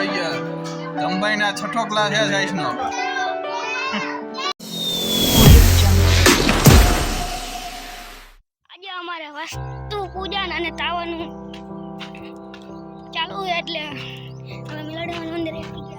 આવી ગયા ધમભાઈના છઠ્ઠો ક્લાસ છે સાઈસનો. આજે અમારે વસ્તુ પૂજન અને તાવાનું ચાલુ એટલે અમે મેળાનું મંદિરે આવી ગયા.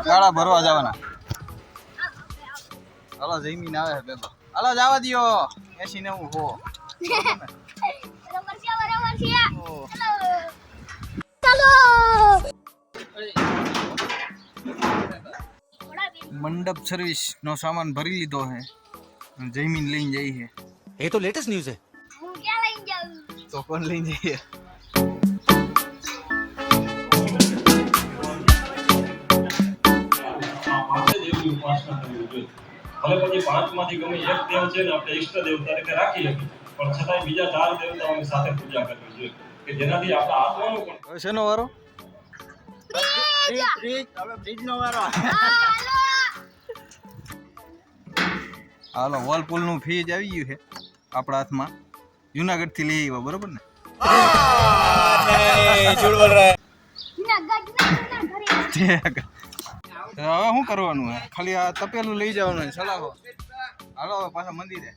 ગાળા ભરવા જવાના. હાલો જમીન આવે છે પેલો. હાલો જવા દ્યો 80 90 હો. મંડપ સર્વિસ નો સામાન ભરી લીધો છે. જમીન લઈને જઈ છે. ये तो लेटेस्ट न्यूज़ है. હું ક્યાં લઈને જાઉં? તો કોણ લઈને જઈએ? ભલે પછી પાંચમાંથી ગમે એક દેવ છે ને આપણે ઈષ્ટ દેવ તરીકે રાખી શકીએ, પણ છતાંય બીજા 4 દેવતાઓની સાથે પૂજા કરવી જોઈએ કે જેનાથી આપણા આત્માનું પણ. હવે શેનો વારો? બ્રિજનો વારો. હાલો વોલપુલ નું ફીજ આવી ગયું છે આપણા હાથમાં. જુનાગઢ થી લઈ આવ્યા બરોબર ને? झूठ बोल रहा है. હવે શું કરવાનું હે? ખાલી આ તપેલું લઈ જવાનું છે. ચલાવો હાલો હવે પાછા મંદિરે.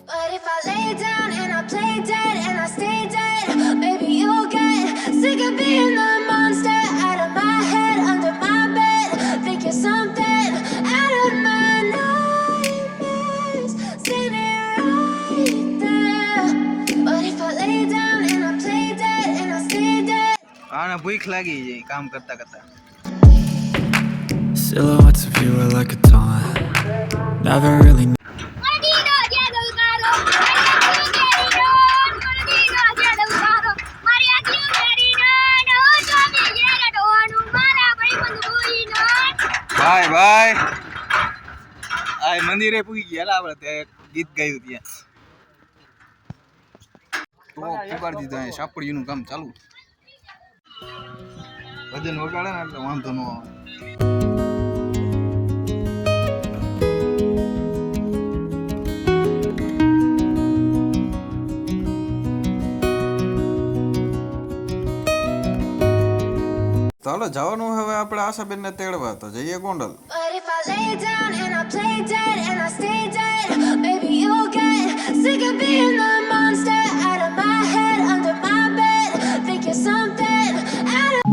But if I lay down and I play dead and I stay dead, baby you'll get sick of being the monster out of my head, under my bed. Think you're something out of my nightmares, standing right there. But if I lay down and I play dead and I stay dead. આને ભૂખ લાગી જાય કામ કરતા કરતા. Silhouettes of you are like a taunt. Never really મંદિરે પૂગી ગયા આપણે ત્યાં ગીત ગાયું ત્યાં તો પીપાડી દીધા અહીં સાપડીનું કામ ચાલુ ભજન વગાડે ને એટલે વાંધો ન આવે ચાલો જવાનું હવે આપણે આશાબેનને તેડવા તો જઈએ Gondal But if I lay down and I play dead and I stay dead, baby, you'll get sick of being the monster out of my head, under my bed. Think you're something out of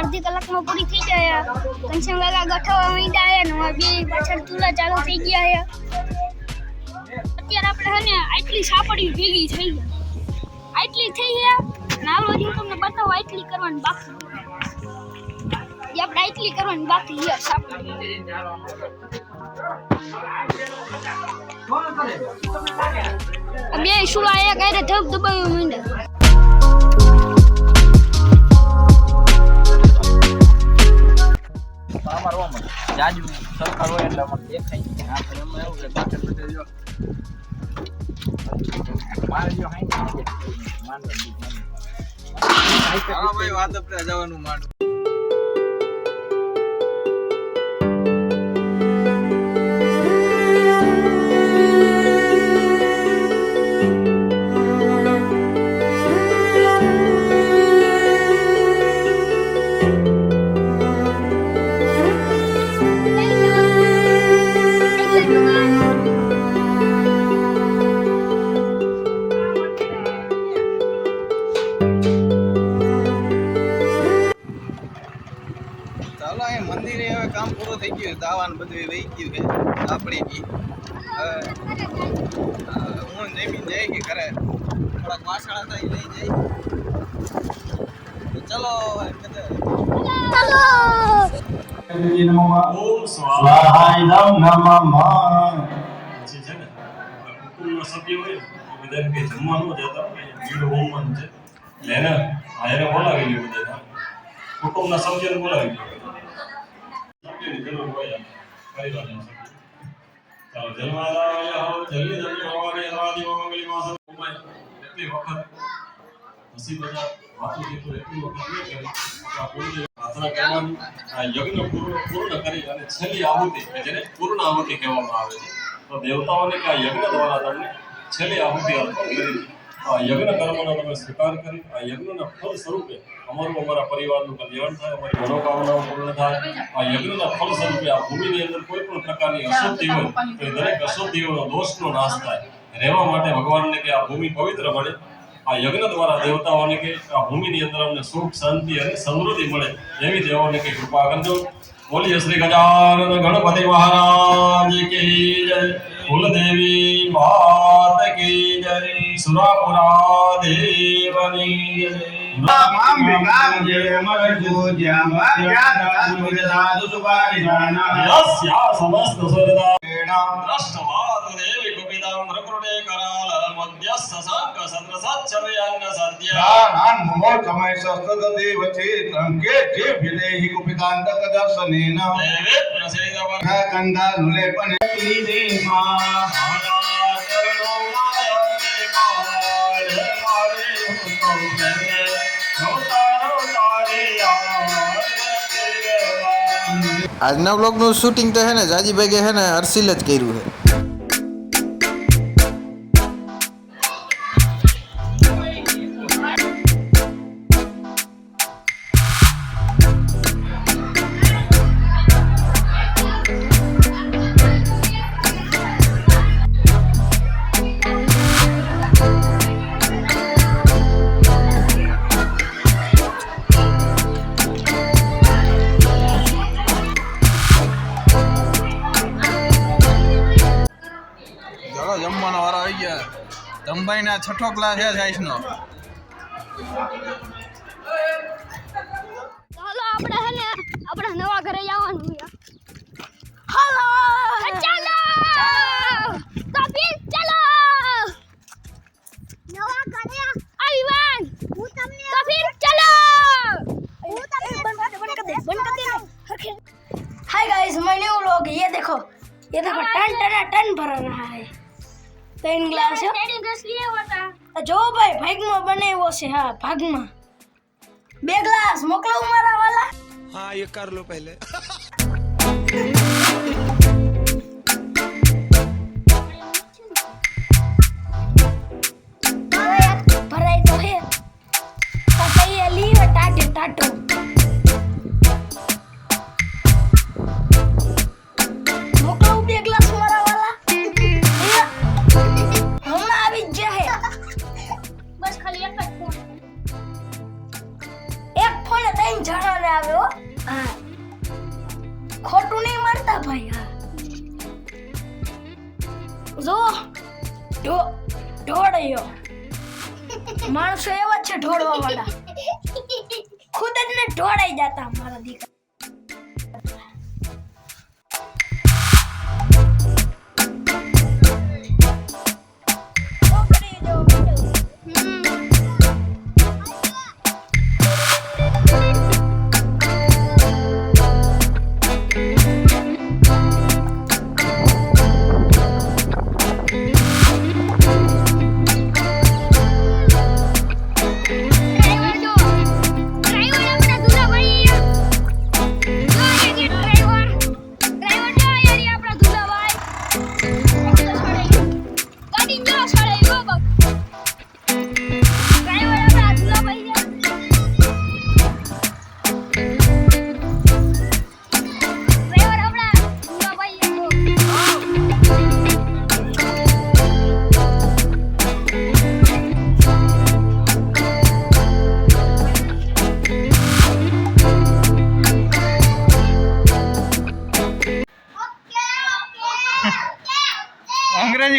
અડધી કલાકમાં પૂરી થઈ જાય કંચન વાગા ગઠવા માંડ્યા ને બે પાછળ ચૂલા ચાલુ થઈ ગયા અત્યારે આપણે હે ને આટલી સાપડી ભેગી થઈ ગયા આટલી થઈ ગયા અને આવડો હું તમને બતાવું આટલી કરવાની બાકી આપણે આટલી કરવાની બાકી છે સાપડી બે સુલા એક આરે ધબ દબાવી માંડ્યા જાજુ સરકાર હોય એટલે અમને દેખાય આપણે એમાં એવું કે પાછળ બધે જો મારે જો હાઈ હા ભાઈ વાત આપણે જવાનું માંડ ચાલો અહીં મંદિરે હવે કામ પૂરું થઈ ગયું દાવાનું બધું રહી ગયું છે આપણી બી હું જમીન જાય કે ઘરે થોડાક વાસણા થાય લઈ જાય ચલો ઓમ સ્વાહાય નમઃ પછી છે ને કુટુંબના સભ્યો હોય એ બધાને કંઈ જમવા ન જતા ભીડ હોમવાનું છે એટલે એને એને બોલાવી લે બધા કુટુંબના સભ્યોને બોલાવી લે સભ્યોની જરૂર હોય પરિવારના સભ્યો ચાલો જન્માદાય હો જલ્દી જલ્દી ભગવાને રાધી મંગલી માસ એટલી વખત હસી બધા વાતો થી તો એટલી વખત નહીં કરી આ પૂરી પ્રાર્થના કરવાની આ યજ્ઞ પૂર્ણ કરી અને છેલ્લી આહુતિ કે જેને પૂર્ણ આહુતિ કહેવામાં આવે છે તો દેવતાઓને કે આ યજ્ઞ દ્વારા તમને છેલ્લી આહુતિ અર્પણ કરી આ યજ્ઞ કર્મનો તમે સ્વીકાર કરી આ યજ્ઞના ફળ સ્વરૂપે અમારા પરિવારનું કલ્યાણ થાય અમારી મનોકામનાઓ પૂર્ણ થાય આ યજ્ઞના ફળ સ્વરૂપે આ ભૂમિની અંદર કોઈ પણ પ્રકારની અશુદ્ધિ હોય તો એ દરેક અશુદ્ધિઓનો દોષનો નાશ થાય રહેવા માટે ભગવાનને કે આ ભૂમિ પવિત્ર બને આ યજ્ઞ દ્વારા દેવતાઓને કે આ ભૂમિની અંદર અમને સુખ શાંતિ અને સમૃદ્ધિ મળે એવી દેવોને કે કૃપા કરજો બોલીએ શ્રી ગજાનન ગણપતિ મહારાજ કી જય કુલદેવી માત કી જય સુરાપુરા દેવની જય તમામ વિકામ જે અમર પૂજ્યમ વાદ્યાદાસ મુજદાદુ સુપારિજાના યસ્યા સમસ્ત સુરદા દ્રષ્ટવાત દેવી કુપિતામ પ્રકૃતે કરાલ મધ્યસ્થ સંક સદ્રસત ચરયન્ન સદ્ય દાન મોહ સમય સસ્તદ દેવ ચેતન કે જે વિદેહી કુપિતાંત દર્શનેન દેવે પ્રસેદ વર કંદા નુલેપન કી મા આજના બ્લોગનું શૂટિંગ તો હે ને જાજીભાઈ હે ને હર્ષિલ જ કર્યું છે ધમભાઈના 6ઠો ક્લાસ છે સાયન્સનો. ચાલો આપણે હે ને આપણા નવા ઘરે જવાનું છે. હાલો ચાલો કપિલ ચાલો નવા ઘરે આઈવાન હું તમને કપિલ ચાલો હું તમને બંધ कर दे hi guys my new vlog ये देखो टन टन भर रहा है 3 ग्लास है ट्रेडिंग ग्लास लिए होता जो भाई भाग में बने वो से हाँ भाग में 2 ग्लास मोकलो मारा वाला हाँ ये कर लो पहले भराई तो है पता ली टाटे टाटो मोकलो 2 ग्लास मारा वाला हमना આવી જ છે બસ ખાલી એક જ ફોન એક ફોન 3 જણાને આવે હો હા ખોટું નહીં માનતા ભાઈ હા જો ઢોળ્યો માણસો એવા છે ઢોળવા વાળા ખુદ જ ને ઢોળાઈ જતા મારા દીકરા અંગ્રેજી